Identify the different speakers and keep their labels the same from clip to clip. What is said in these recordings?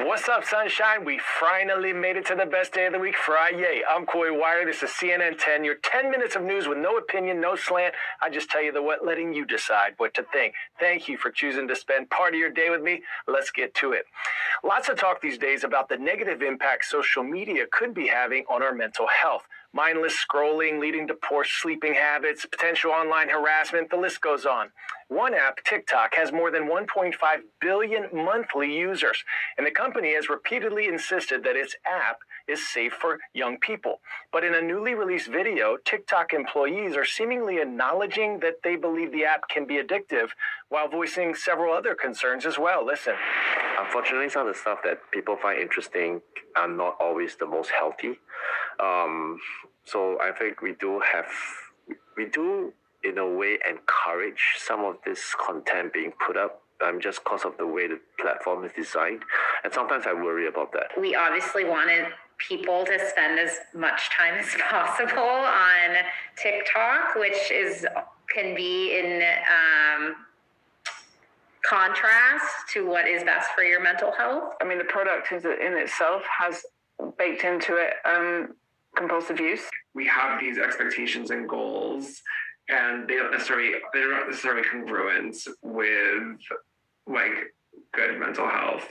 Speaker 1: What's up, sunshine? We finally made it to the best day of the week, Friday. I'm Corey Wire. This is CNN 10, your 10 minutes of news with no opinion, no slant. I just tell you the what, letting you decide what to think. Thank you for choosing to spend part of your day with me. Let's get to it. Lots of talk these days about the negative impact social media could be having on our mental health. Mindless scrolling leading to poor sleeping habits, potential online harassment, the list goes on. One app, TikTok, has more than 1.5 billion monthly users, and the company has repeatedly insisted that its app is safe for young people. But in a newly released video, TikTok employees are seemingly acknowledging that they believe the app can be addictive, while voicing several other concerns as well. Listen.
Speaker 2: Unfortunately, some of the stuff that people find interesting are not always the most healthy. So I think we do in a way encourage some of this content being put up just because of the way the platform is designed. And sometimes I worry about that.
Speaker 3: We obviously wanted people to spend as much time as possible on TikTok, which can be in contrast to what is best for your mental health.
Speaker 4: I mean, the product in itself has baked into it compulsive use.
Speaker 5: We have these expectations and goals, and they're not necessarily congruent with good mental health.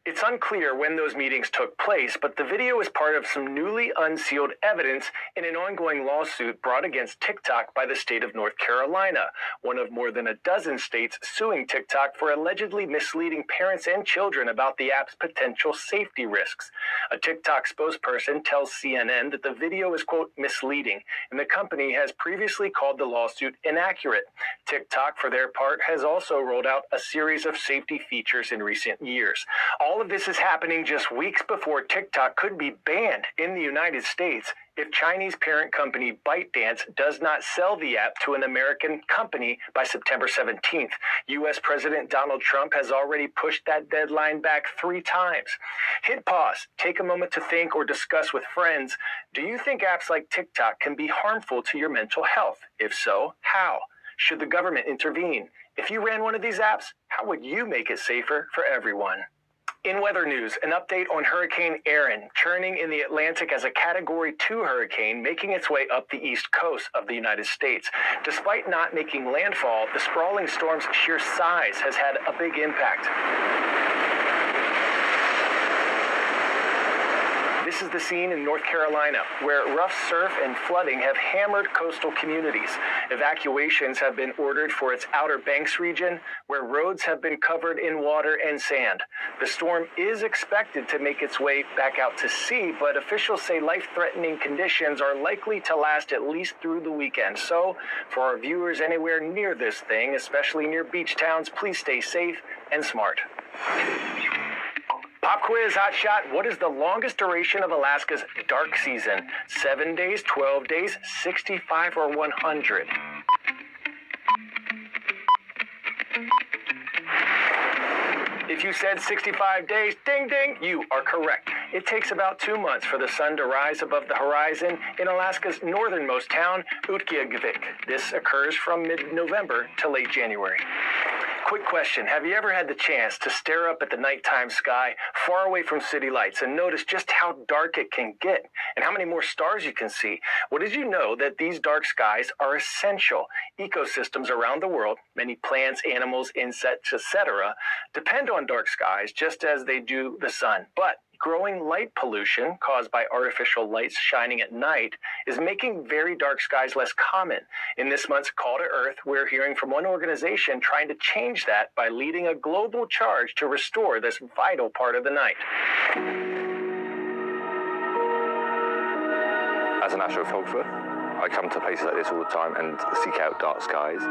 Speaker 1: It's unclear when those meetings took place, but the video is part of some newly unsealed evidence in an ongoing lawsuit brought against TikTok by the state of North Carolina, one of more than a dozen states suing TikTok for allegedly misleading parents and children about the app's potential safety risks. A TikTok spokesperson tells CNN that the video is, quote, misleading, and the company has previously called the lawsuit inaccurate. TikTok, for their part, has also rolled out a series of safety features in recent years. All of this is happening just weeks before TikTok could be banned in the United States if Chinese parent company ByteDance does not sell the app to an American company by September 17th. U.S. President Donald Trump has already pushed that deadline back 3 times. Hit pause, take a moment to think or discuss with friends. Do you think apps like TikTok can be harmful to your mental health? If so, how? Should the government intervene? If you ran one of these apps, how would you make it safer for everyone? In weather news, an update on Hurricane Erin, churning in the Atlantic as a Category 2 hurricane, making its way up the east coast of the United States. Despite not making landfall, the sprawling storm's sheer size has had a big impact. This is the scene in North Carolina, where rough surf and flooding have hammered coastal communities. Evacuations have been ordered for its Outer Banks region, where roads have been covered in water and sand. The storm is expected to make its way back out to sea, but officials say life-threatening conditions are likely to last at least through the weekend. So, for our viewers anywhere near this thing, especially near beach towns, please stay safe and smart. Pop quiz, hot shot. What is the longest duration of Alaska's dark season? 7 days, 12 days, 65, or 100? If you said 65 days, ding, ding, you are correct. It takes about 2 months for the sun to rise above the horizon in Alaska's northernmost town, Utqiagvik. This occurs from mid-November to late January. Quick question. Have you ever had the chance to stare up at the nighttime sky far away from city lights and notice just how dark it can get and how many more stars you can see? Well, did you know that these dark skies are essential? Ecosystems around the world, many plants, animals, insects, etc., depend on dark skies just as they do the sun. But growing light pollution caused by artificial lights shining at night is making very dark skies less common. In this month's Call to Earth, we're hearing from one organization trying to change that by leading a global charge to restore this vital part of the night.
Speaker 6: As an astrophotographer, I come to places like this all the time and seek out dark skies,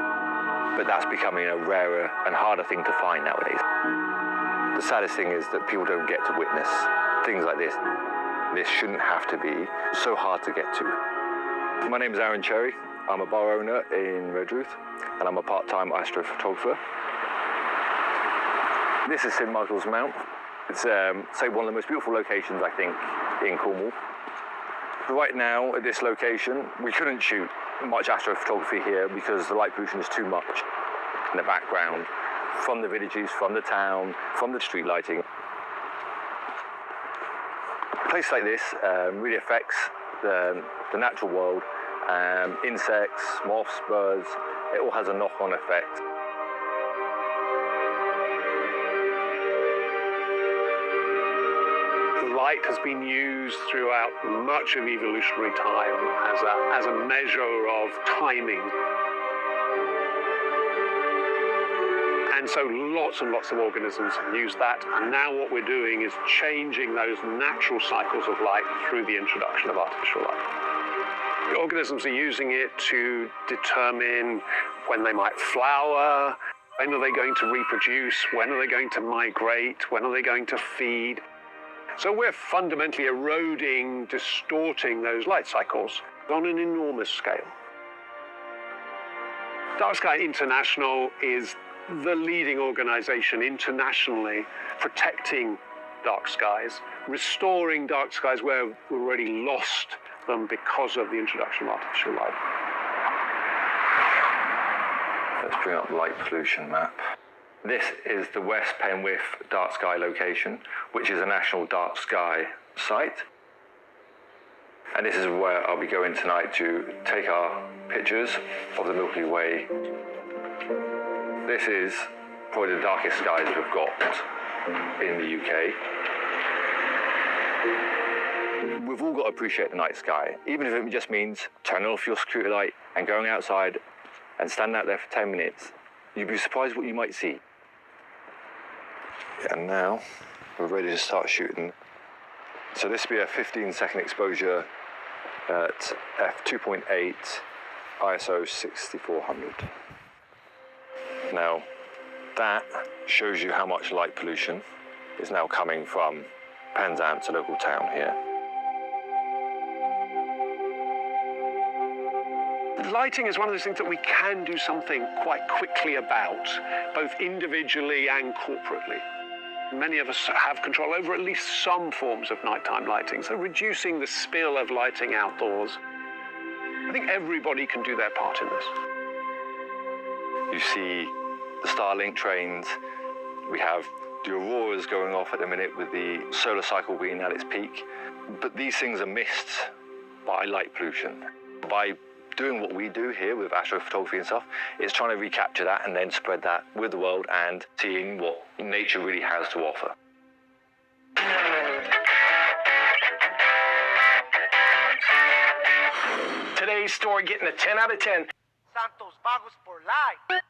Speaker 6: but that's becoming a rarer and harder thing to find nowadays. The saddest thing is that people don't get to witness things like this. This shouldn't have to be so hard to get to. My name is Aaron Cherry. I'm a bar owner in Redruth, and I'm a part-time astrophotographer. This is St Michael's Mount. It's say one of the most beautiful locations, I think, in Cornwall. Right now, at this location, we couldn't shoot much astrophotography here because the light pollution is too much in the background, from the villages, from the town, from the street lighting. A place like this really affects the natural world. Insects, moths, birds, it all has a knock-on effect.
Speaker 7: Light has been used throughout much of evolutionary time as a measure of timing. And so lots and lots of organisms have used that. And now what we're doing is changing those natural cycles of light through the introduction of artificial light. The organisms are using it to determine when they might flower, when are they going to reproduce, when are they going to migrate, when are they going to feed. So we're fundamentally eroding, distorting those light cycles on an enormous scale. Dark Sky International is the leading organization internationally protecting dark skies, restoring dark skies where we've already lost them because of the introduction of artificial light.
Speaker 6: Let's bring up the light pollution map. This is the West Penwith Dark Sky location, which is a national dark sky site. And this is where I'll be going tonight to take our pictures of the Milky Way. This is probably the darkest skies we've got in the UK. We've all got to appreciate the night sky, even if it just means turning off your security light and going outside and standing out there for 10 minutes. You'd be surprised what you might see. And now we're ready to start shooting. So this will be a 15-second exposure at f2.8 ISO 6400. Now that shows you how much light pollution is now coming from Penzance, a local town here.
Speaker 7: Lighting is one of those things that we can do something quite quickly about, both individually and corporately. Many of us have control over at least some forms of nighttime lighting, so reducing the spill of lighting outdoors. I think everybody can do their part in this.
Speaker 6: You see the Starlink trains. We have the auroras going off at the minute with the solar cycle being at its peak. But these things are missed by light pollution. By doing what we do here with astrophotography and stuff, it's trying to recapture that and then spread that with the world and seeing what nature really has to offer.
Speaker 1: Today's story getting a 10 out of 10.
Speaker 8: Santos Vagos por life.